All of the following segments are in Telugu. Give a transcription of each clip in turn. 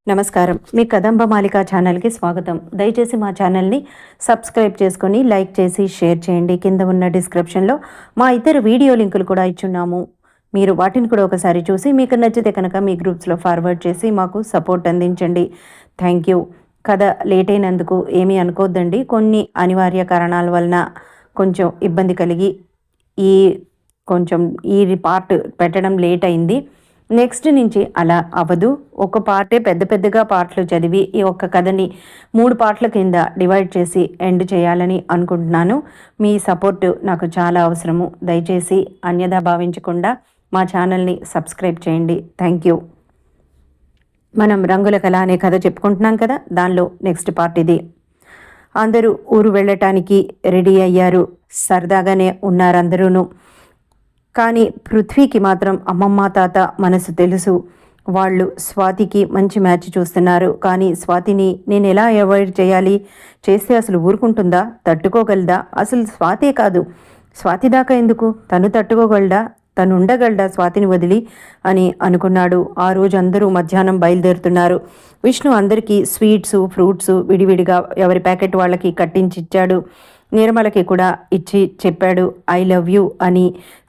నమస్కారం. మీ కదంబ మాలిక ఛానల్కి స్వాగతం. దయచేసి మా ఛానల్ని సబ్స్క్రైబ్ చేసుకొని లైక్ చేసి షేర్ చేయండి. కింద ఉన్న డిస్క్రిప్షన్లో మా ఇతర వీడియో లింకులు కూడా ఇచ్చున్నాము. మీరు వాటిని కూడా ఒకసారి చూసి మీకు నచ్చితే కనుక మీ గ్రూప్స్లో ఫార్వర్డ్ చేసి మాకు సపోర్ట్ అందించండి. Thank you. కథ లేట్ అయినందుకు ఏమీ అనుకోద్దండి. కొన్ని అనివార్య కారణాల వలన కొంచెం ఇబ్బంది కలిగి ఈ పార్ట్ పెట్టడం లేట్ అయింది. నెక్స్ట్ నుంచి అలా అవ్వదు. ఒక పార్టే పెద్దగా పార్ట్లు చదివి ఈ ఒక్క కథని 3 పార్ట్ల కింద డివైడ్ చేసి ఎండ్ చేయాలని అనుకుంటున్నాను. మీ సపోర్టు నాకు చాలా అవసరము. దయచేసి అన్యదా భావించకుండా మా ఛానల్ని సబ్స్క్రైబ్ చేయండి. Thank you. మనం రంగుల కళ అనే కథ చెప్పుకుంటున్నాం కదా, దానిలో నెక్స్ట్ పార్ట్ ఇది. అందరూ ఊరు వెళ్ళటానికి రెడీ అయ్యారు. సరదాగానే ఉన్నారు అందరూను. కానీ పృథ్వీకి మాత్రం అమ్మమ్మ తాత మనసు తెలుసు. వాళ్ళు స్వాతికి మంచి మ్యాచ్ చూస్తున్నారు. కానీ స్వాతిని నేను ఎలా అవాయిడ్ చేయాలి? చేస్తే అసలు ఊరుకుంటుందా? తట్టుకోగలదా? అసలు స్వాతే కాదు, స్వాతి దాకా ఎందుకు, తను తట్టుకోగలడా? తను ఉండగలడా స్వాతిని వదిలి అని అనుకున్నాడు. ఆ రోజు అందరూ మధ్యాహ్నం బయలుదేరుతున్నారు. విష్ణు అందరికీ స్వీట్స్ ఫ్రూట్స్ విడివిడిగా ఎవరి ప్యాకెట్ వాళ్ళకి కట్టించి ఇచ్చాడు. నిర్మలకి కూడా ఇచ్చి చెప్పాడు ఐ లవ్ యూ అని.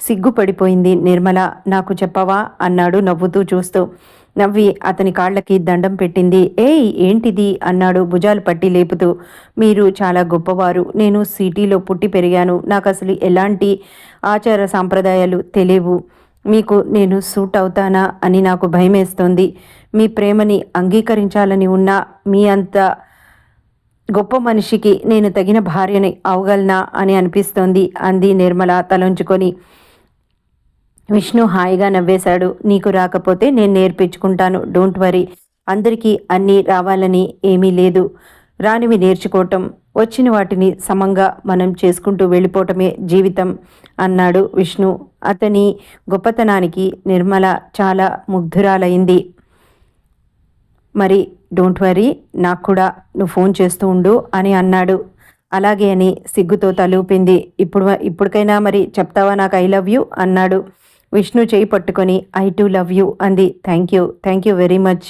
సిగ్గుపడిపోయింది నిర్మల. నాకు చెప్పవా అన్నాడు నవ్వుతూ చూస్తూ. నవ్వి అతని కాళ్ళకి దండం పెట్టింది. ఏయ్ ఏంటిది అన్నాడు భుజాలు పట్టి లేపుతూ. మీరు చాలా గొప్పవారు. నేను సిటీలో పుట్టి పెరిగాను. నాకు అసలు ఎలాంటి ఆచార సాంప్రదాయాలు తెలియవు. మీకు నేను సూట్ అవుతానా అని నాకు భయమేస్తోంది. మీ ప్రేమని అంగీకరించాలని ఉన్నా మీ అంత గొప్ప మనిషికి నేను తగిన భార్యని అవగలనా అని అనిపిస్తోంది అంది నిర్మల తలంచుకొని. విష్ణు హాయిగా నవ్వేశాడు. నీకు రాకపోతే నేను నేర్పించుకుంటాను, డోంట్ వరీ. అందరికీ అన్నీ రావాలని ఏమీ లేదు. రానివి నేర్చుకోవటం, వచ్చిన వాటిని సమంగా మనం చేసుకుంటూ వెళ్ళిపోవటమే జీవితం అన్నాడు విష్ణు. అతని గొప్పతనానికి నిర్మల చాలా ముగ్ధురాలైంది. మరి డోంట్ వరీ, నాకు కూడా నువ్వు ఫోన్ చేస్తూ ఉండు అని అన్నాడు. అలాగే అని సిగ్గుతో తలూపింది. ఇప్పటికైనా మరి చెప్తావా నాకు ఐ లవ్ యూ అన్నాడు. విష్ణు చేయి పట్టుకొని ఐ టు లవ్ యూ అంది. Thank you very much.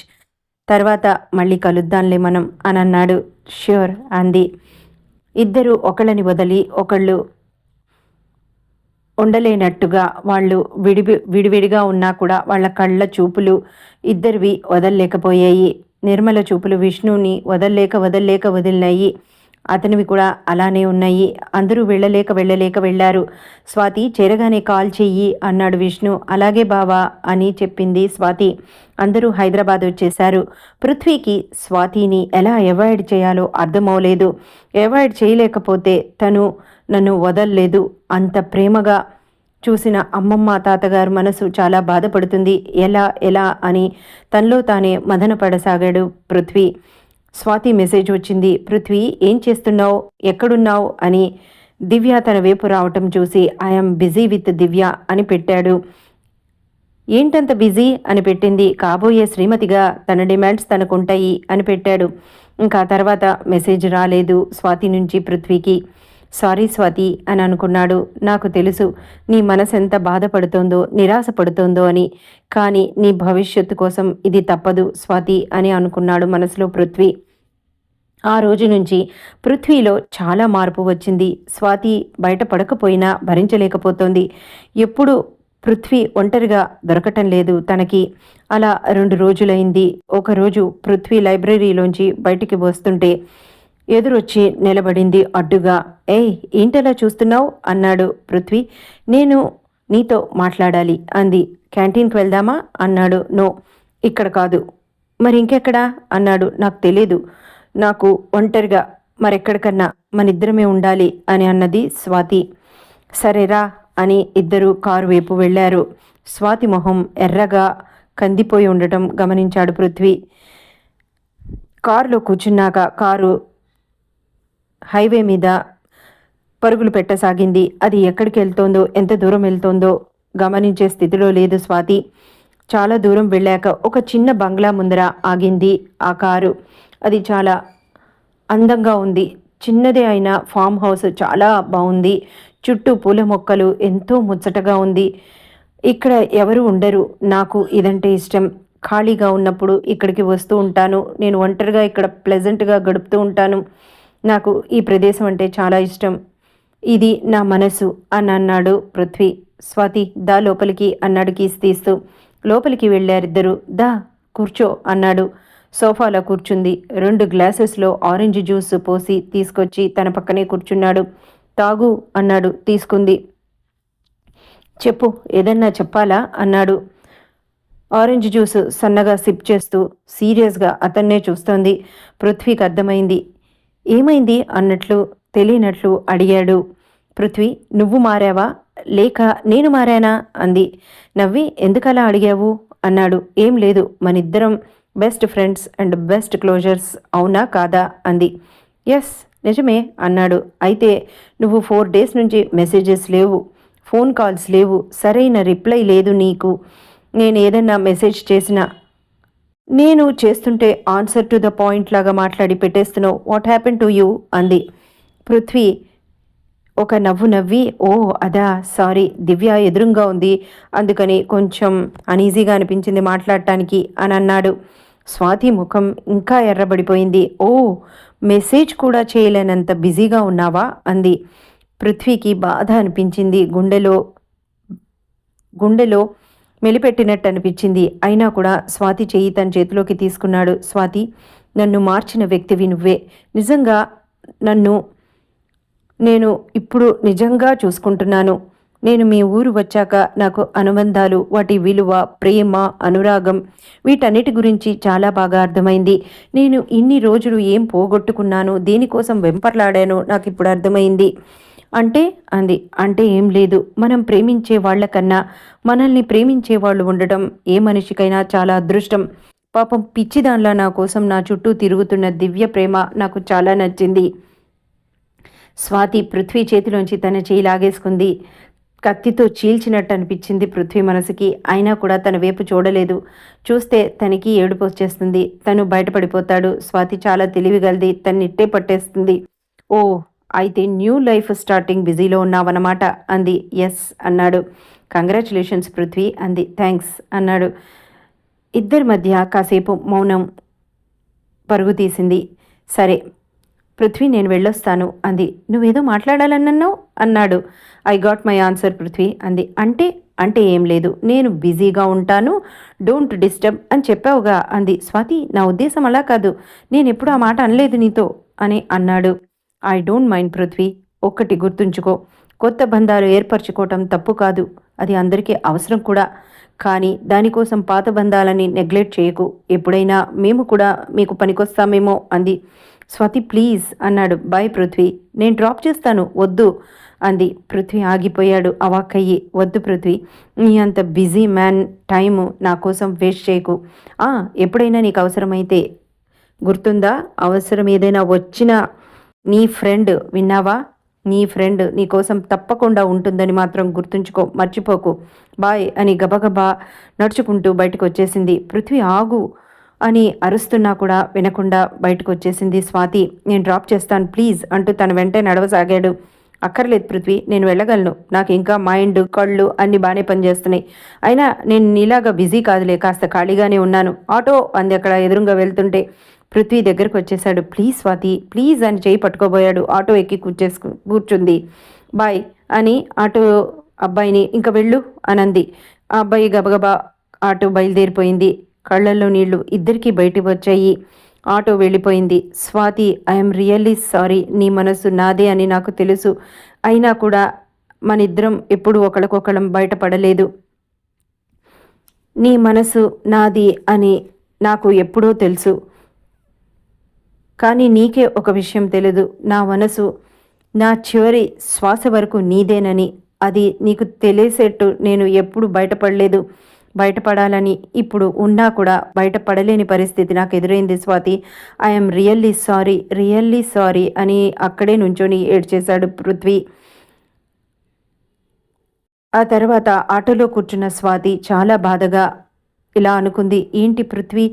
తర్వాత మళ్ళీ కలుద్దాంలే మనం అని అన్నాడు. ష్యూర్ అంది. ఇద్దరు ఒకళ్ళని వదిలి ఒకళ్ళు ఉండలేనట్టుగా వాళ్ళు విడివిడిగా ఉన్నా కూడా వాళ్ళ కళ్ళ చూపులు ఇద్దరివి వదల్లేకపోయాయి. నిర్మల చూపులు విష్ణుని వదల్లేక వదిలినాయి. అతనివి కూడా అలానే ఉన్నాయి. అందరూ వెళ్ళలేక వెళ్ళారు. స్వాతి చేరగానే కాల్ చెయ్యి అన్నాడు విష్ణు. అలాగే బావా అని చెప్పింది స్వాతి. అందరూ హైదరాబాద్ వచ్చేశారు. పృథ్వీకి స్వాతిని ఎలా అవాయిడ్ చేయాలో అర్థమవలేదు. అవాయిడ్ చేయలేకపోతే తను నన్ను వదల్లేదు. అంత ప్రేమగా చూసిన అమ్మమ్మ తాతగారు మనసు చాలా బాధపడుతుంది. ఎలా అని తనలో తానే మదన పడసాగాడు పృథ్వీ. స్వాతి మెసేజ్ వచ్చింది. పృథ్వీ ఏం చేస్తున్నావు, ఎక్కడున్నావు అని. దివ్య తన వైపు రావటం చూసి ఐఎమ్ బిజీ విత్ దివ్య అని పెట్టాడు. ఏంటంత బిజీ అని పెట్టింది. కాబోయే శ్రీమతిగా తన డిమాండ్స్ తనకుంటాయి అని పెట్టాడు. ఇంకా తర్వాత మెసేజ్ రాలేదు స్వాతి నుంచి పృథ్వీకి. సారీ స్వాతి అని అనుకున్నాడు. నాకు తెలుసు నీ మనసు ఎంత బాధపడుతోందో నిరాశపడుతోందో అని. కానీ నీ భవిష్యత్తు కోసం ఇది తప్పదు స్వాతి అని అనుకున్నాడు మనసులో పృథ్వీ. ఆ రోజు నుంచి పృథ్వీలో చాలా మార్పు వచ్చింది. స్వాతి బయటపడకపోయినా భరించలేకపోతోంది. ఎప్పుడు పృథ్వీ ఒంటరిగా దొరకటం లేదు తనకి. అలా 2 రోజులైంది. ఒకరోజు పృథ్వీ లైబ్రరీలోంచి బయటికి వస్తుంటే ఎదురొచ్చి నిలబడింది అడ్డుగా. ఏయ్ ఏంటలా చూస్తున్నావు అన్నాడు పృథ్వీ. నేను నీతో మాట్లాడాలి అంది. క్యాంటీన్కి వెళ్దామా అన్నాడు. నో, ఇక్కడ కాదు. మరి ఇంకెక్కడా అన్నాడు. నాకు తెలీదు. నాకు ఒంటరిగా మరెక్కడికన్నా మనిద్దరమే ఉండాలి అని అన్నది స్వాతి. సరేరా అని ఇద్దరు కారు వైపు వెళ్ళారు. స్వాతి మొహం ఎర్రగా కందిపోయి ఉండటం గమనించాడు పృథ్వీ. కారులో కూర్చున్నాక కారు హైవే మీద పరుగులు పెట్టసాగింది. అది ఎక్కడికి వెళ్తోందో ఎంత దూరం వెళ్తోందో గమనించే స్థితిలో లేదు స్వాతి. చాలా దూరం వెళ్ళాక ఒక చిన్న బంగ్లా ముందర ఆగింది ఆ కారు. అది చాలా అందంగా ఉంది. చిన్నదే అయిన ఫామ్ హౌస్ చాలా బాగుంది. చుట్టూ పూల మొక్కలు ఎంతో ముచ్చటగా ఉంది. ఇక్కడ ఎవరు ఉండరు. నాకు ఇదంటే ఇష్టం. ఖాళీగా ఉన్నప్పుడు ఇక్కడికి వస్తూ ఉంటాను. నేను ఒంటరిగా ఇక్కడ ప్లెజెంట్‌గా గడుపుతూ ఉంటాను. నాకు ఈ ప్రదేశం అంటే చాలా ఇష్టం. ఇది నా మనసు అని అన్నాడు పృథ్వీ. స్వాతి దా లోపలికి అన్నాడు కీస్ తీస్తూ. లోపలికి వెళ్ళారిద్దరూ. దా కూర్చో అన్నాడు. సోఫాలో కూర్చుంది. 2 గ్లాసెస్‌లో ఆరెంజ్ జ్యూస్ పోసి తీసుకొచ్చి తన పక్కనే కూర్చున్నాడు. తాగు అన్నాడు. తీసుకుంది. చెప్పు ఏదన్నా చెప్పాలా అన్నాడు. ఆరెంజ్ జ్యూస్ సన్నగా సిప్ చేస్తూ సీరియస్గా అతన్నే చూస్తోంది. పృథ్వీకి అర్థమైంది. ఏమైంది అన్నట్లు తెలియనట్లు అడిగాడు. పృథ్వీ నువ్వు మారావా లేక నేను మారానా అంది. నవ్వి ఎందుకలా అడిగావు అన్నాడు. ఏం లేదు, మనిద్దరం best friends and best closures అవునా కాదా అంది. ఎస్ నిజమే అన్నాడు. అయితే నువ్వు 4 డేస్ నుంచి మెసేజెస్ లేవు, ఫోన్ కాల్స్ లేవు, సరైన రిప్లై లేదు నీకు. నేను ఏదన్నా మెసేజ్ చేసినా నేను చేస్తుంటే ఆన్సర్ టు ద పాయింట్ లాగా మాట్లాడి పెట్టేస్తున్నావు. వాట్ హ్యాపెన్ టు యూ అంది. పృథ్వీ ఒక నవ్వు నవ్వి ఓ అదా సారీ, దివ్య ఎదురుగా ఉంది అందుకని కొంచెం అనీజీగా అనిపించింది మాట్లాడటానికి అని అన్నాడు. స్వాతి ముఖం ఇంకా ఎర్రబడిపోయింది. ఓ మెసేజ్ కూడా చేయలేనంత బిజీగా ఉన్నావా అంది. పృథ్వీకి బాధ అనిపించింది. గుండెలో మెలిపెట్టినట్టు అనిపించింది. అయినా కూడా స్వాతి చెయ్యి తన చేతిలోకి తీసుకున్నాడు. స్వాతి నన్ను మార్చిన వ్యక్తివి నువ్వే. నిజంగా నేను ఇప్పుడు నిజంగా చూసుకుంటున్నాను. నేను మీ ఊరు వచ్చాక నాకు అనుబంధాలు, వాటి విలువ, ప్రేమ, అనురాగం వీటన్నిటి గురించి చాలా బాగా అర్థమైంది. నేను ఇన్ని రోజులు ఏం పోగొట్టుకున్నాను, దేనికోసం వెంపర్లాడానో నాకు ఇప్పుడు అర్థమైంది. అంటే అంది. అంటే ఏం లేదు, మనం ప్రేమించే వాళ్ళకన్నా మనల్ని ప్రేమించే వాళ్ళు ఉండటం ఏ మనిషికైనా చాలా అదృష్టం. పాపం పిచ్చిదాన్లా నా కోసం నా చుట్టూ తిరుగుతున్న దివ్య ప్రేమ నాకు చాలా నచ్చింది. స్వాతి పృథ్వీ చేతిలోంచి తన చేయి లాగేసుకుంది. కత్తితో చీల్చినట్టు అనిపించింది పృథ్వీ మనసుకి. అయినా కూడా తన వైపు చూడలేదు. చూస్తే తనకి ఏడుపు వచ్చేస్తుంది. తను బయటపడిపోతాడు. స్వాతి చాలా తెలివిగలది, తన్నిట్టే పట్టేస్తుంది. ఓ అయితే న్యూ లైఫ్ స్టార్టింగ్ బిజీలో ఉన్నావన్నమాట అంది. ఎస్ అన్నాడు. కంగ్రాచులేషన్స్ పృథ్వీ అంది. థ్యాంక్స్ అన్నాడు. ఇద్దరి మధ్య కాసేపు మౌనం పరుగు తీసింది. సరే పృథ్వీ నేను వెళ్ళొస్తాను అంది. నువ్వేదో మాట్లాడాలన్నావు అన్నాడు. I got my answer Prithvi అంది. అంటే ఏం లేదు, నేను బిజీగా ఉంటాను, డోంట్ డిస్టర్బ్ అని చెప్పావుగా అంది. స్వాతి నా ఉద్దేశం అలా కాదు, నేను ఎప్పుడు ఆ మాట అనలేదు నీతో అని అన్నాడు. ఐ డోంట్ మైండ్ పృథ్వీ, ఒక్కటి గుర్తుంచుకో, కొత్త బంధాలు ఏర్పరచుకోవటం తప్పు కాదు, అది అందరికీ అవసరం కూడా. కానీ దానికోసం పాత బంధాలని నెగ్లెక్ట్ చేయకు. ఎప్పుడైనా మేము కూడా మీకు పనికొస్తామేమో అంది. స్వాతి ప్లీజ్ అన్నాడు. బాయ్ పృథ్వీ, నేను డ్రాప్ చేస్తాను. వద్దు అంది. పృథ్వీ ఆగిపోయాడు అవాక్కయ్యి. వద్దు పృథ్వీ, నీ అంత బిజీ మ్యాన్ టైము నా కోసం వేస్ట్ చేయకు. ఎప్పుడైనా నీకు అవసరమైతే గుర్తుందా, అవసరం ఏదైనా వచ్చినా నీ ఫ్రెండ్ విన్నావా, నీ ఫ్రెండ్ నీ కోసం తప్పకుండా ఉంటుందని మాత్రం గుర్తుంచుకో, మర్చిపోకు. బాయ్ అని గబగబా నడుచుకుంటూ బయటకు వచ్చేసింది. పృథ్వీ ఆగు అని అరుస్తున్నా కూడా వినకుండా బయటకు వచ్చేసింది స్వాతి. నేను డ్రాప్ చేస్తాను ప్లీజ్ అంటూ తన వెంటే నడవసాగాడు. అక్కర్లేదు పృథ్వీ, నేను వెళ్ళగలను, నాకు ఇంకా మైండ్ కళ్ళు అన్నీ బాగానే పనిచేస్తున్నాయి. అయినా నేను నీలాగా బిజీ కాదులే, కాస్త ఖాళీగానే ఉన్నాను. ఆటో అంది అక్కడ ఎదురుగా వెళ్తుంటే. పృథ్వీ దగ్గరకు వచ్చేశాడు. ప్లీజ్ స్వాతి ప్లీజ్ అని చేయి పట్టుకోబోయాడు. ఆటో ఎక్కి కూర్చుంది. బాయ్ అని ఆటో అబ్బాయిని ఇంకా వెళ్ళు అనంది. ఆ అబ్బాయి గబగబా ఆటో బయలుదేరిపోయింది. కళ్ళల్లో నీళ్లు ఇద్దరికీ బయటికి వచ్చాయి. ఆటో వెళ్ళిపోయింది. స్వాతి ఐఎమ్ రియల్లీ సారీ, నీ మనసు నాదే అని నాకు తెలుసు. అయినా కూడా మనిద్దరం ఎప్పుడు ఒకళ్ళకొకళ్ళం బయటపడలేదు. నీ మనసు నాది అని నాకు ఎప్పుడో తెలుసు. కానీ నీకే ఒక విషయం తెలీదు, నా మనసు నా చివరి శ్వాస వరకు నీదేనని. అది నీకు తెలిసేట్టు నేను ఎప్పుడు బయటపడలేదు. బయటపడాలని ఇప్పుడు ఉన్నా కూడా బయటపడలేని పరిస్థితి నాకు ఎదురైంది స్వాతి. ఐఎమ్ రియల్లీ సారీ అని అక్కడే నుంచొని ఏడ్చేశాడు పృథ్వీ. ఆ తర్వాత ఆటోలో కూర్చున్న స్వాతి చాలా బాధగా ఇలా అనుకుంది. ఏంటి పృథ్వీ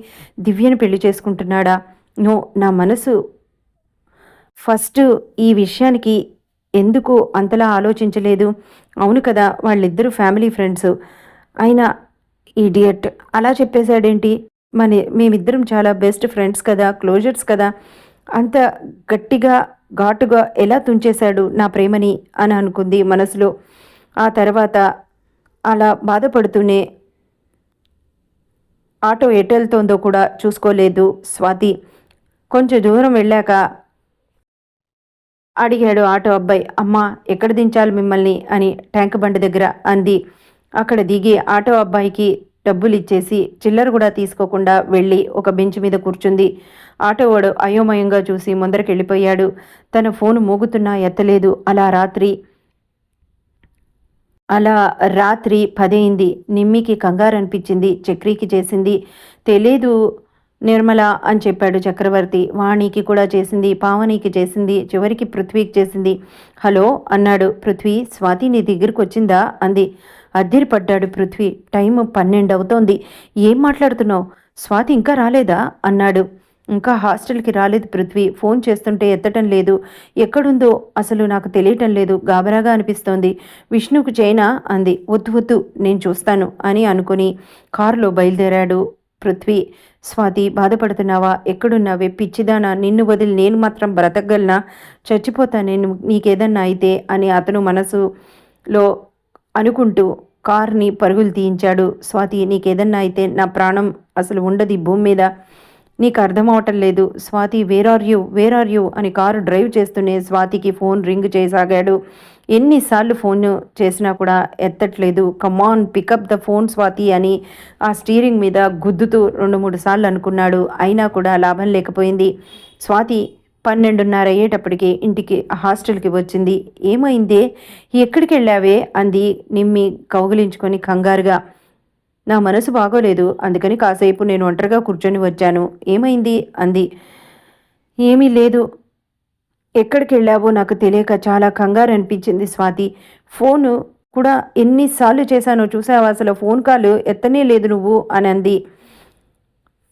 దివ్యను పెళ్లి చేసుకుంటున్నాడా? నో, నా మనసు ఫస్ట్ ఈ విషయానికి ఎందుకు అంతలా ఆలోచించలేదు. అవును కదా, వాళ్ళిద్దరూ ఫ్యామిలీ ఫ్రెండ్స్. అయినా ఇడియట్ అలా చెప్పేశాడేంటి? మేమిద్దరం చాలా బెస్ట్ ఫ్రెండ్స్ కదా, క్లోజర్స్ కదా, అంత గట్టిగా ఘాటుగా ఎలా తుంచేశాడు నా ప్రేమని అని అనుకుంది మనసులో. ఆ తర్వాత అలా బాధపడుతూనే ఆటో ఎటెళ్తోందో కూడా చూసుకోలేదు స్వాతి. కొంచెం దూరం వెళ్ళాక అడిగాడు ఆటో అబ్బాయి, అమ్మా ఎక్కడ దించాలి మిమ్మల్ని అని. ట్యాంక్ బండి దగ్గర అంది. అక్కడ దిగి ఆటో అబ్బాయికి డబ్బులు ఇచ్చేసి చిల్లర కూడా తీసుకోకుండా వెళ్ళి ఒక బెంచ్ మీద కూర్చుంది. ఆటోవాడు అయోమయంగా చూసి ముందరకెళ్ళిపోయాడు. తన ఫోను మోగుతున్నా ఎత్తలేదు. అలా రాత్రి 10 అయింది. నిమ్మికి కంగారు అనిపించింది. చక్రికి చేసింది. తెలీదు నిర్మల అని చెప్పాడు చక్రవర్తి. వాణికి కూడా చేసింది, పావనికి చేసింది, చివరికి పృథ్వీకి చేసింది. హలో అన్నాడు పృథ్వీ. స్వాతి నీ దగ్గరికి వచ్చిందా అంది. అద్దిరిపడ్డాడు పృథ్వీ. టైం 12 అవుతోంది. ఏం మాట్లాడుతున్నావు? స్వాతి ఇంకా రాలేదా అన్నాడు. ఇంకా హాస్టల్కి రాలేదు పృథ్వీ. ఫోన్ చేస్తుంటే ఎత్తటం లేదు. ఎక్కడుందో అసలు నాకు తెలియటం లేదు. గాబరాగా అనిపిస్తోంది. విష్ణుకు చేయనా అంది. వద్దు వద్దు నేను చూస్తాను అని అనుకుని కారులో బయలుదేరాడు పృథ్వీ. స్వాతి బాధపడుతున్నావా? ఎక్కడున్నావే పిచ్చిదానా? నిన్ను వదిలి నేను మాత్రం బ్రతకగలనా? చచ్చిపోతా నేను నీకేదన్నా అయితే అని అతను మనసులో అనుకుంటూ కార్ని పరుగులు తీయించాడు. స్వాతి నీకేదన్నా అయితే నా ప్రాణం అసలు ఉండదు భూమి మీద. నీకు అర్థం అవటం లేదు. స్వాతి వేర్ ఆర్ యూ అని కారు డ్రైవ్ చేస్తూనే స్వాతికి ఫోన్ రింగ్ చేయసాగాడు. ఎన్నిసార్లు ఫోన్ చేసినా కూడా ఎత్తట్లేదు. కమాన్ పికప్ ద ఫోన్ స్వాతి అని ఆ స్టీరింగ్ మీద గుద్దుతూ 2-3 సార్లు అనుకున్నాడు. అయినా కూడా లాభం లేకపోయింది. స్వాతి 12:30 అయ్యేటప్పటికి ఇంటికి హాస్టల్కి వచ్చింది. ఏమైందే? ఎక్కడికి వెళ్ళావే అంది నిమ్మి కౌగిలించుకొని కంగారుగా. నా మనసు బాగోలేదు, అందుకని కాసేపు నేను ఒంటరిగా కూర్చొని వచ్చాను. ఏమైంది అంది. ఏమీ లేదు. ఎక్కడికి వెళ్ళావో నాకు తెలియక చాలా కంగారు అనిపించింది స్వాతి. ఫోను కూడా ఎన్నిసార్లు చేశానో చూసావా? అసలు ఫోన్ కాల్ ఎత్తనే లేదు నువ్వు అని అంది.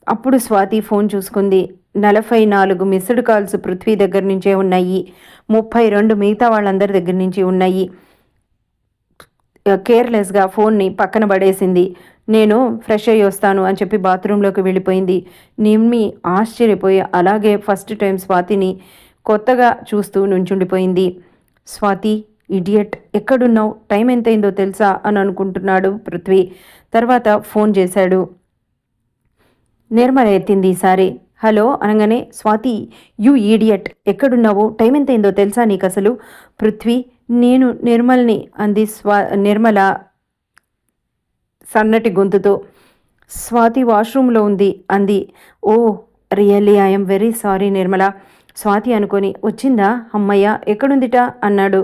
అప్పుడు స్వాతి ఫోన్ చూసుకుంది. 44 మిస్డ్ కాల్స్ పృథ్వీ దగ్గర నుంచే ఉన్నాయి. 32 మిగతా వాళ్ళందరి దగ్గర నుంచి ఉన్నాయి. కేర్లెస్గా ఫోన్ని పక్కన పడేసింది. నేను ఫ్రెష్ అయ్యి వస్తాను అని చెప్పి బాత్రూంలోకి వెళ్ళిపోయింది. నిమ్మి ఆశ్చర్యపోయి అలాగే ఫస్ట్ టైం స్వాతిని కొత్తగా చూస్తూ నుంచుండిపోయింది. స్వాతి ఇడియట్ ఎక్కడున్నావు? టైం ఎంతైందో తెలుసా అని అనుకుంటున్నాడు పృథ్వీ. తర్వాత ఫోన్ చేశాడు. నిర్మల ఎత్తింది ఈసారి. హలో అనగానే స్వాతి యూ ఈడియట్ ఎక్కడున్నావు? టైం ఎంతైందో తెలుసా నీకు అసలు? పృథ్వీ నేను నిర్మల్ని అంది. నిర్మల సన్నటి గొంతుతో. స్వాతి వాష్రూమ్లో ఉంది అంది. Oh really I'm very sorry Nirmala. Swathi అనుకొని వచ్చిందా? అమ్మయ్య ఎక్కడుందిట అన్నాడు.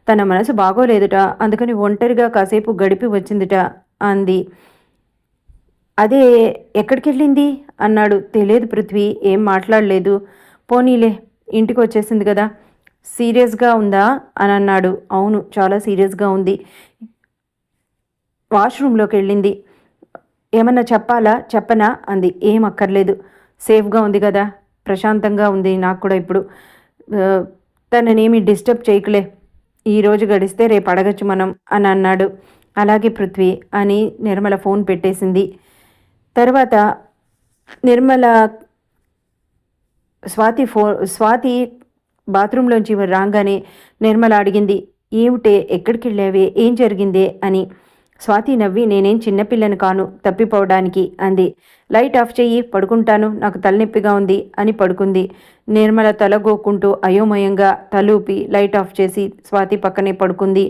తన మనసు బాగోలేదుట, అందుకని ఒంటరిగా కాసేపు గడిపి వచ్చిందిట అంది. అదే ఎక్కడికి వెళ్ళింది అన్నాడు. తెలియదు పృథ్వీ, ఏం మాట్లాడలేదు. పోనీలే ఇంటికి వచ్చేసింది కదా. సీరియస్గా ఉందా అని అన్నాడు. అవును చాలా సీరియస్గా ఉంది. వాష్రూమ్లోకి వెళ్ళింది. ఏమన్నా చెప్పనా అంది. ఏం అక్కర్లేదు, సేఫ్గా ఉంది కదా, ప్రశాంతంగా ఉంది నాకు కూడా ఇప్పుడు. తననేమి డిస్టర్బ్ చేయకులే, ఈరోజు గడిస్తే రేపు అడగచ్చు మనం అని అన్నాడు. అలాగే పృథ్వీ అని నిర్మల ఫోన్ పెట్టేసింది. తర్వాత నిర్మల స్వాతి బాత్రూంలోంచి రాగానే నిర్మల అడిగింది, ఏమిటే ఎక్కడికి వెళ్ళావే, ఏం జరిగిందే అని. స్వాతి నవ్వి నేనేం చిన్నపిల్లను కాను తప్పిపోవడానికి అంది. లైట్ ఆఫ్ చెయ్యి, పడుకుంటాను, నాకు తలనొప్పిగా ఉంది అని పడుకుంది. నిర్మల తలగోక్కుంటూ అయోమయంగా తలూపి లైట్ ఆఫ్ చేసి స్వాతి పక్కనే పడుకుంది.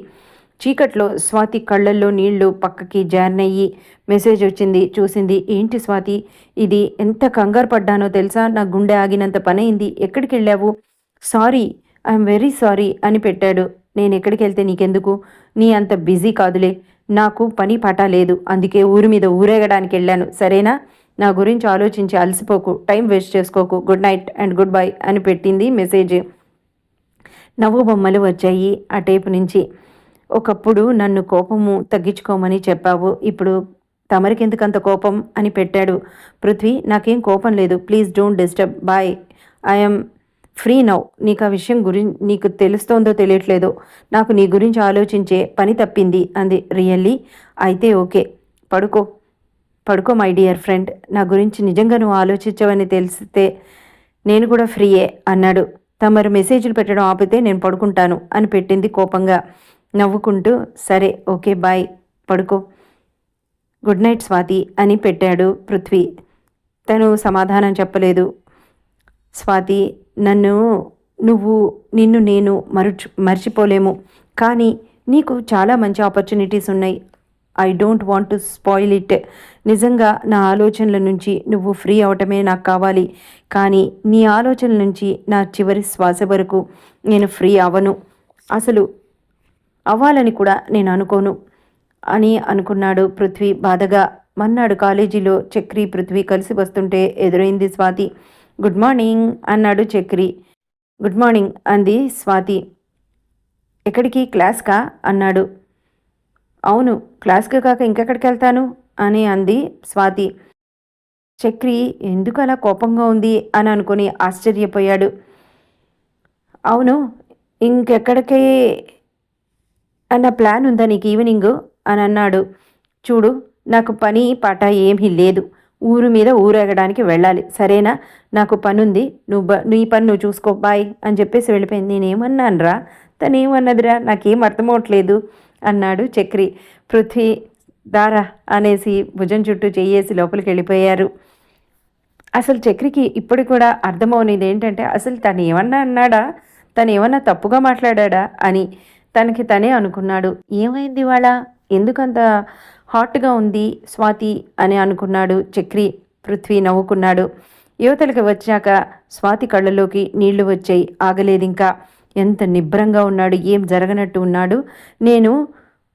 చీకట్లో స్వాతి కళ్ళల్లో నీళ్లు పక్కకి జారినయ్యి. మెసేజ్ వచ్చింది. చూసింది. ఏంటి స్వాతి ఇది? ఎంత కంగారు పడ్డానో తెలుసా? నా గుండె ఆగినంత పనైంది. ఎక్కడికి వెళ్ళావు? సారీ, ఐఎమ్ వెరీ సారీ అని పెట్టాడు. నేను ఎక్కడికి వెళ్తే నీకెందుకు? నీ అంత బిజీ కాదులే, నాకు పని పాట లేదు, అందుకే ఊరి మీద ఊరేగడానికి వెళ్ళాను, సరేనా? నా గురించి ఆలోచించి అలసిపోకు, టైం వేస్ట్ చేసుకోకు, good night and good bye అని పెట్టింది మెసేజ్. నవ్వు బొమ్మలు వచ్చాయి ఆ టేపు నుంచి. ఒకప్పుడు నన్ను కోపము తగ్గించుకోమని చెప్పావు, ఇప్పుడు తమరికెందుకంత కోపం అని పెట్టాడు. పృథ్వీ నాకేం కోపం లేదు, please don't disturb, bye, I'm free now. నీకు ఆ విషయం నీకు తెలుస్తోందో తెలియట్లేదో, నాకు నీ గురించి ఆలోచించే పని తప్పింది అంది. రియల్లీ? అయితే ఓకే, పడుకో, పడుకో మై డియర్ ఫ్రెండ్. నా గురించి నిజంగా నువ్వు ఆలోచించవని తెలిస్తే నేను కూడా ఫ్రీయే అన్నాడు. తమరు మెసేజ్లు పెట్టడం ఆపితే నేను పడుకుంటాను అని పెట్టింది కోపంగా. నవ్వుకుంటూ సరే ఓకే బాయ్, పడుకో, గుడ్ నైట్ స్వాతి అని పెట్టాడు పృథ్వీ. తను సమాధానం చెప్పలేదు. స్వాతి, నిన్ను నేను మర్చిపోలేము, కానీ నీకు చాలా మంచి ఆపర్చునిటీస్ ఉన్నాయి. I don't want to spoil it. నిజంగా నా ఆలోచనల నుంచి నువ్వు ఫ్రీ అవటమే నాకు కావాలి, కానీ నీ ఆలోచనల నుంచి నా చివరి శ్వాస వరకు నేను ఫ్రీ అవ్వను, అసలు అవ్వాలని కూడా నేను అనుకోను అని అనుకున్నాడు పృథ్వీ బాధగా. మన్నాడు కాలేజీలో చక్రి పృథ్వీ కలిసి వస్తుంటే ఎదురైంది స్వాతి. గుడ్ మార్నింగ్ అన్నాడు చక్రి. గుడ్ మార్నింగ్ అంది స్వాతి. ఎక్కడికి, క్లాస్కా అన్నాడు. అవును, క్లాస్కి కాక ఇంకెక్కడికి వెళ్తాను అని అంది స్వాతి. చక్రి ఎందుకు అలా కోపంగా ఉంది అని అనుకుని ఆశ్చర్యపోయాడు. అవును, ఇంకెక్కడికి అన్న ప్లాన్ ఉందా నీకు ఈవినింగ్ అని అన్నాడు. చూడు, నాకు పని పాట ఏమీ లేదు, ఊరు మీద ఊరేగడానికి వెళ్ళాలి, సరేనా? నాకు పనుంది, నీ పని నువ్వు చూసుకో, బాయ్ అని చెప్పేసి వెళ్ళిపోయింది. నేనేమన్నానురా, తనేమన్నదిరా, నాకేం అర్థమవట్లేదు అన్నాడు చక్రి. పృథ్వీ దారా అనేసి భుజం చుట్టూ చెయ్యేసి లోపలికి వెళ్ళిపోయారు. అసలు చక్రికి ఇప్పుడు కూడా అర్థమవునేది ఏంటంటే, అసలు తను ఏమన్నా అన్నాడా, తను ఏమన్నా తప్పుగా మాట్లాడా అని తనకి తనే అనుకున్నాడు. ఏమైంది వాళ్ళ, ఎందుకంత హాట్గా ఉంది స్వాతి అని అనుకున్నాడు చక్రి. పృథ్వీ నవ్వుకున్నాడు. యువతలకి వచ్చాక స్వాతి కళ్ళలోకి నీళ్లు వచ్చాయి, ఆగలేదింకా. ఎంత నిబ్బరంగా ఉన్నాడు, ఏం జరగనట్టు ఉన్నాడు. నేను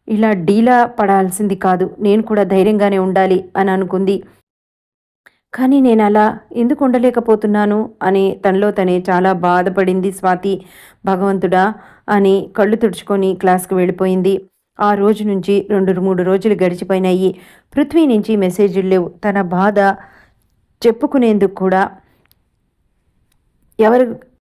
ఇలా డీలా పడాల్సింది కాదు, నేను కూడా ధైర్యంగానే ఉండాలి అని అనుకుంది. కానీ నేను అలా ఎందుకు ఉండలేకపోతున్నాను అని తనలో తనే చాలా బాధపడింది స్వాతి. భగవంతుడా అని కళ్ళు తుడుచుకొని క్లాస్కి వెళ్ళిపోయింది. ఆ రోజు నుంచి 2-3 రోజులు గడిచిపోయినాయి. పృథ్వీ నుంచి మెసేజ్లు లేవు. తన బాధ చెప్పుకునేందుకు కూడా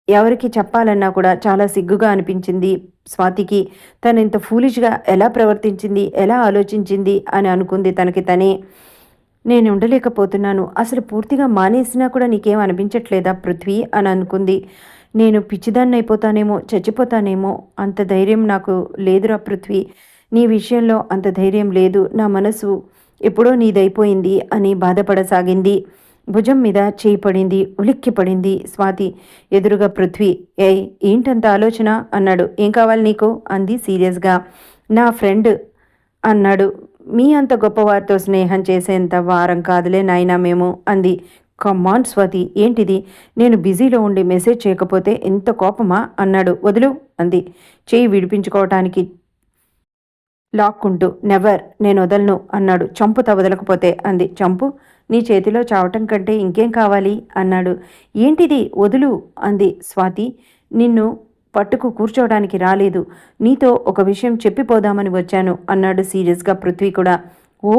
ఎవరికి చెప్పాలన్నా కూడా చాలా సిగ్గుగా అనిపించింది స్వాతికి. తను ఇంత ఫూలిష్గా ఎలా ప్రవర్తించింది, ఎలా ఆలోచించింది అని అనుకుంది తనకి తనే. నేను ఉండలేకపోతున్నాను, అసలు పూర్తిగా మానేసినా కూడా నీకేం అనిపించట్లేదా పృథ్వీ అని అనుకుంది. నేను పిచ్చిదాన్ని అయిపోతానేమో, చచ్చిపోతానేమో, అంత ధైర్యం నాకు లేదురా పృథ్వీ, నీ విషయంలో అంత ధైర్యం లేదు, నా మనసు ఎప్పుడో నీదైపోయింది అని బాధపడసాగింది. భుజం మీద చేయి పడింది, ఉలిక్కి పడింది స్వాతి. ఎదురుగా పృథ్వీ. ఏంటంత ఆలోచన అన్నాడు. ఏం కావాలి నీకు అంది సీరియస్గా. నా ఫ్రెండ్ అన్నాడు. మీ అంత గొప్పవారితో స్నేహం చేసేంత వారం కాదులే నాయనా మేము అంది. కమ్మాన్ స్వాతి, ఏంటిది, నేను బిజీలో ఉండి మెసేజ్ చేయకపోతే ఎంత కోపమా అన్నాడు. వదులు అంది చేయి విడిపించుకోవటానికి లాక్కుంటూ. నెవర్, నేను వదలను అన్నాడు. చంపుతా వదలకపోతే అంది. చంపు, నీ చేతిలో చావటం కంటే ఇంకేం కావాలి అన్నాడు. ఏంటిది, వదులు అంది స్వాతి. నిన్ను పట్టుకు కూర్చోవడానికి రాలేదు, నీతో ఒక విషయం చెప్పిపోదామని వచ్చాను అన్నాడు సీరియస్గా పృథ్వీ కూడా. ఓ,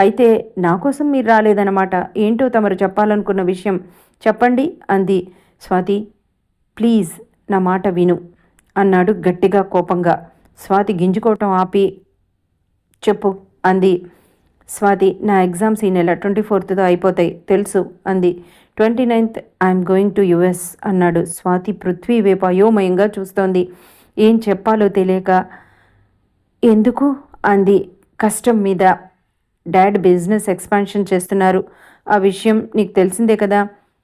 అయితే నా కోసం మీరు రాలేదన్నమాట. ఏంటో తమరు చెప్పాలనుకున్న విషయం చెప్పండి అంది స్వాతి. ప్లీజ్ నా మాట విను అన్నాడు గట్టిగా కోపంగా. స్వాతి గింజుకోవటం ఆపి చెప్పు అంది. స్వాతి, నా ఎగ్జామ్స్ ఈ నెల 24th అయిపోతాయి తెలుసు అంది. 29th I'm going to US అన్నాడు. స్వాతి పృథ్వీ వైపు అయోమయంగా చూస్తోంది. ఏం చెప్పాలో తెలియక. ఎందుకు అంది కష్టం మీద. డాడ్ బిజినెస్ ఎక్స్పాన్షన్ చేస్తున్నారు, ఆ విషయం నీకు తెలిసిందే కదా.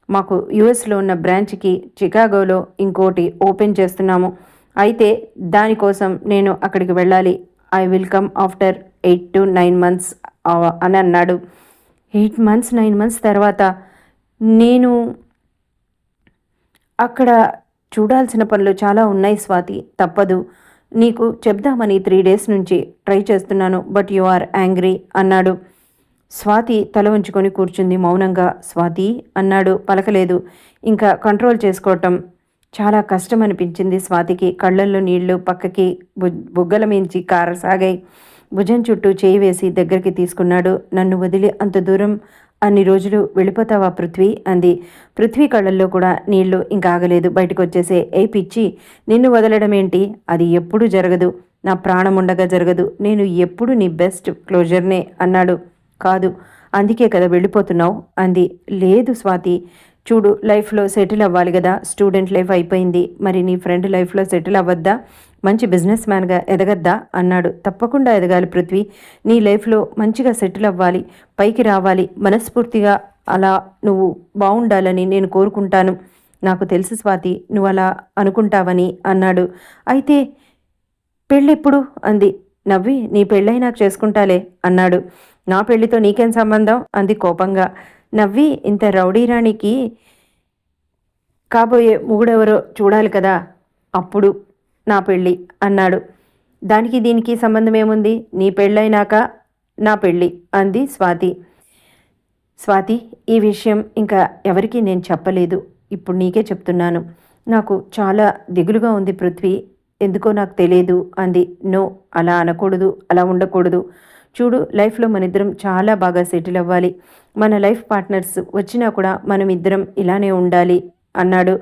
మాకు యుఎస్లో ఉన్న బ్రాంచ్కి చికాగోలో ఇంకోటి ఓపెన్ చేస్తున్నాము. అయితే దానికోసం నేను అక్కడికి వెళ్ళాలి. I will come after 8 to 9 months అని అన్నాడు. 8 months 9 months తర్వాత నేను అక్కడ చూడాల్సిన పనులు చాలా ఉన్నాయి స్వాతి, తప్పదు. నీకు చెప్దామని 3 days నుంచి ట్రై చేస్తున్నాను, బట్ యు ఆర్ యాంగ్రీ అన్నాడు. స్వాతి తల ఉంచుకొని కూర్చుంది మౌనంగా. స్వాతి అన్నాడు, పలకలేదు. ఇంకా కంట్రోల్ చేసుకోవటం చాలా కష్టం అనిపించింది స్వాతికి. కళ్ళల్లో నీళ్లు పక్కకి బుగ్గల మించి కారసాగాయి. భుజం చుట్టూ చేయి వేసి దగ్గరికి తీసుకున్నాడు. నన్ను వదిలి అంత దూరం అన్ని రోజులు వెళ్ళిపోతావా పృథ్వీ అంది. పృథ్వీ కళ్ళల్లో కూడా నీళ్లు ఇంకా ఆగలేదు. బయటకు వచ్చేసే. ఏ పిచ్చి, నిన్ను వదలడం ఏంటి, అది ఎప్పుడు జరగదు, నా ప్రాణం ఉండగా జరగదు, నేను ఎప్పుడు నీ బెస్ట్ క్లోజర్నే అన్నాడు. కాదు, అందుకే కదా వెళ్ళిపోతున్నావు అంది. లేదు స్వాతి, చూడు లైఫ్లో సెటిల్ అవ్వాలి కదా, స్టూడెంట్ లైఫ్ అయిపోయింది, మరి నీ ఫ్రెండ్ లైఫ్లో సెటిల్ అవ్వద్దా, మంచి బిజినెస్ మ్యాన్గా ఎదగద్దా అన్నాడు. తప్పకుండా ఎదగాలి పృథ్వీ, నీ లైఫ్లో మంచిగా సెటిల్ అవ్వాలి, పైకి రావాలి, మనస్ఫూర్తిగా అలా నువ్వు బాగుండాలని నేను కోరుకుంటాను. నాకు తెలుసు స్వాతి, నువ్వు అలా అనుకుంటావని అన్నాడు. అయితే పెళ్ళెప్పుడు అంది. నవ్వి నీ పెళ్ళై నాకు చేసుకుంటాలే అన్నాడు. నా పెళ్లితో నీకేం సంబంధం అంది కోపంగా. నవ్వి ఇంత రౌడీరాణికి కాబోయే మొగుడెవరో చూడాలి కదా, అప్పుడు నా పెళ్ళి అన్నాడు. దానికి దీనికి సంబంధం ఏముంది, నీ పెళ్ళైనాక నా పెళ్ళి అంది స్వాతి. స్వాతి, ఈ విషయం ఇంకా ఎవరికీ నేను చెప్పలేదు, ఇప్పుడు నీకే చెప్తున్నాను. నాకు చాలా దిగులుగా ఉంది పృథ్వీ, ఎందుకో నాకు తెలియదు అంది. నో, అలా అనకూడదు, అలా ఉండకూడదు. చూడు, లైఫ్లో మన ఇద్దరం చాలా బాగా సెటిల్ అవ్వాలి, మన లైఫ్ పార్ట్నర్స్ వచ్చినా కూడా మనం ఇద్దరం ఇలానే ఉండాలి అన్నాడు.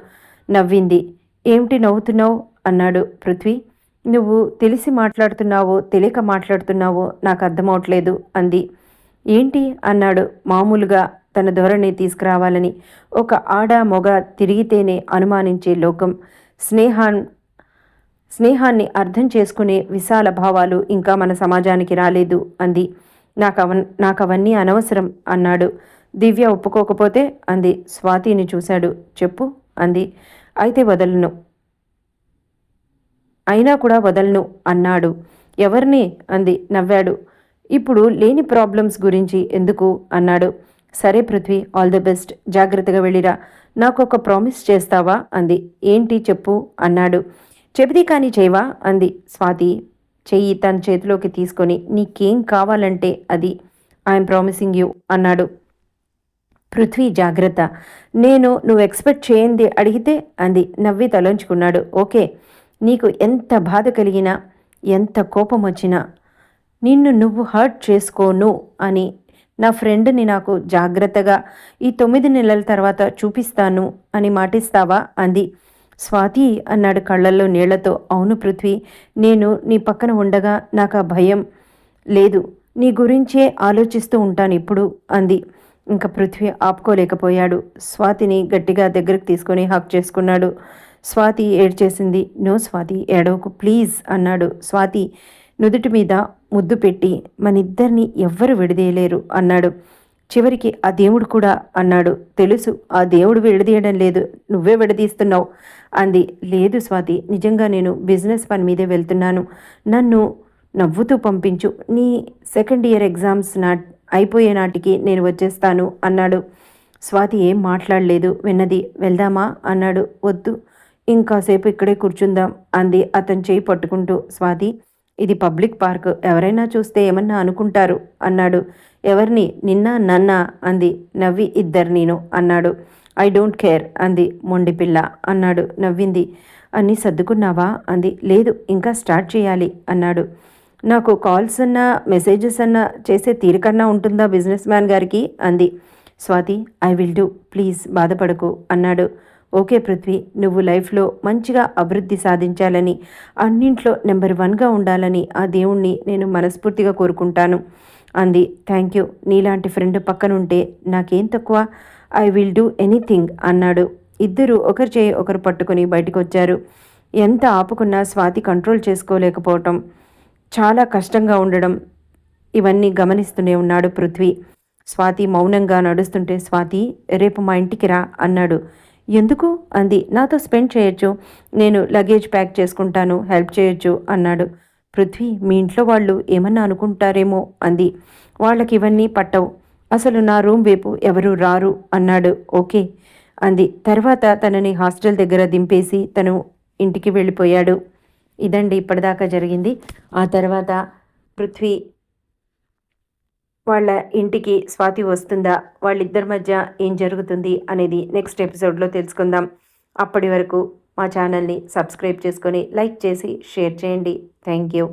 నవ్వింది. ఏమిటి నవ్వుతున్నావు అన్నాడు పృథ్వీ. నువ్వు తెలిసి మాట్లాడుతున్నావో తెలియక మాట్లాడుతున్నావో నాకు అర్థమవట్లేదు అంది. ఏంటి అన్నాడు మామూలుగా తన ధోరణి తీసుకురావాలని. ఒక ఆడ మొగ తిరిగితేనే అనుమానించే లోకం, స్నేహాన్ని అర్థం చేసుకునే విశాల భావాలు ఇంకా మన సమాజానికి రాలేదు అంది. నాకవన్నీ అనవసరం అన్నాడు. దివ్య ఒప్పుకోకపోతే అంది. స్వాతిని చూశాడు. చెప్పు అంది. అయితే వదలను, అయినా కూడా వదలను అన్నాడు. ఎవరిని అంది. నవ్వాడు. ఇప్పుడు లేని ప్రాబ్లమ్స్ గురించి ఎందుకు అన్నాడు. సరే పృథ్వీ, ఆల్ ది బెస్ట్, జాగ్రత్తగా వెళ్ళిరా, నాకు ఒక ప్రామిస్ చేస్తావా అంది. ఏంటి చెప్పు అన్నాడు. చెబితే కానీ చేయవా అంది. స్వాతి చెయ్యి తన చేతిలోకి తీసుకొని నీకేం కావాలంటే అది, ఐఎమ్ ప్రామిసింగ్ యూ అన్నాడు. పృథ్వీ జాగ్రత్త, నువ్వు ఎక్స్పెక్ట్ చేయండి అడిగితే అంది. నవ్వి తలంచుకున్నాడు. ఓకే, నీకు ఎంత బాధ కలిగినా ఎంత కోపం వచ్చినా నిన్ను నువ్వు హర్ట్ చేసుకోను అని నా ఫ్రెండ్ని నాకు జాగ్రత్తగా ఈ 9 నెలల తర్వాత చూపిస్తాను అని మాటిస్తావా అంది. స్వాతి అన్నాడు కళ్ళల్లో నీళ్లతో. అవును పృథ్వీ, నేను నీ పక్కన ఉండగా నాకు ఆ భయం లేదు, నీ గురించే ఆలోచిస్తూ ఉంటాను ఇప్పుడు అంది. ఇంకా పృథ్వీ ఆపుకోలేకపోయాడు. స్వాతిని గట్టిగా దగ్గరకు తీసుకొని హక్ చేసుకున్నాడు. స్వాతి ఏడ్చేసింది. నో స్వాతి, ఏడవకు ప్లీజ్ అన్నాడు. స్వాతి నుదుటి మీద ముద్దు పెట్టి మనిద్దరిని ఎవ్వరు విడదీయలేరు అన్నాడు. చివరికి ఆ దేవుడు కూడా అన్నాడు. తెలుసు, ఆ దేవుడు విడదీయడం లేదు, నువ్వే విడదీస్తున్నావు అంది. లేదు స్వాతి, నిజంగా నేను బిజినెస్ పని మీదే వెళ్తున్నాను, నన్ను నవ్వుతూ పంపించు, నీ సెకండ్ ఇయర్ ఎగ్జామ్స్ అయిపోయే నాటికి నేను వచ్చేస్తాను అన్నాడు. స్వాతి ఏం మాట్లాడలేదు, విన్నది. వెళ్దామా అన్నాడు. వద్దు, ఇంకాసేపు ఇక్కడే కూర్చుందాం అంది అతను చేయి పట్టుకుంటూ. స్వాతి, ఇది పబ్లిక్ పార్క్, ఎవరైనా చూస్తే ఏమన్నా అనుకుంటారు అన్నాడు. ఎవరిని, నిన్న నన్న అంది. నవ్వి ఇద్దరు నేను అన్నాడు. ఐ డోంట్ కేర్ అంది. మొండి పిల్ల అన్నాడు. నవ్వింది. అన్నీ సర్దుకున్నావా అంది. లేదు, ఇంకా స్టార్ట్ చేయాలి అన్నాడు. నాకు కాల్స్ అన్నా మెసేజెస్ అన్నా చేసే తీరికన్నా ఉంటుందా బిజినెస్ మ్యాన్ గారికి అంది. Swathi, I will do, please బాధపడకు అన్నాడు. ఓకే పృథ్వీ, నువ్వు లైఫ్లో మంచిగా అభివృద్ధి సాధించాలని, అన్నింట్లో నెంబర్ 1గా ఉండాలని ఆ దేవుణ్ణి నేను మనస్ఫూర్తిగా కోరుకుంటాను అంది. థ్యాంక్ యూ, నీలాంటి ఫ్రెండ్ పక్కనుంటే నాకేం తక్కువ, ఐ విల్ డూ ఎనీథింగ్ అన్నాడు. ఇద్దరు ఒకరి చేయి ఒకరు పట్టుకుని బయటకు వచ్చారు. ఎంత ఆపుకున్నా స్వాతి కంట్రోల్ చేసుకోలేకపోవటం, చాలా కష్టంగా ఉండడం, ఇవన్నీ గమనిస్తూనే ఉన్నాడు పృథ్వీ. స్వాతి మౌనంగా నడుస్తుంటే, స్వాతి రేపు మా ఇంటికి రా అన్నాడు. ఎందుకు అంది. నాతో స్పెండ్ చేయొచ్చు, నేను లగేజ్ ప్యాక్ చేసుకుంటాను, హెల్ప్ చేయొచ్చు అన్నాడు. పృథ్వీ, మీ ఇంట్లో వాళ్ళు ఏమన్నా అనుకుంటారేమో అంది. వాళ్ళకి ఇవన్నీ పట్టవు, అసలు నా రూమ్ వైపు ఎవరు రారు అన్నాడు. ఓకే అంది. తర్వాత తనని హాస్టల్ దగ్గర దింపేసి తను ఇంటికి వెళ్ళిపోయాడు. ఇదండి ఇప్పటిదాకా జరిగింది. ఆ తర్వాత పృథ్వీ వాళ్ళ ఇంటికి స్వాతి వస్తుందా, వాళ్ళిద్దరి మధ్య ఏం జరుగుతుంది అనేది నెక్స్ట్ ఎపిసోడ్లో తెలుసుకుందాం. అప్పటి వరకు మా ఛానల్ని సబ్స్క్రైబ్ చేసుకొని లైక్ చేసి షేర్ చేయండి. Thank you.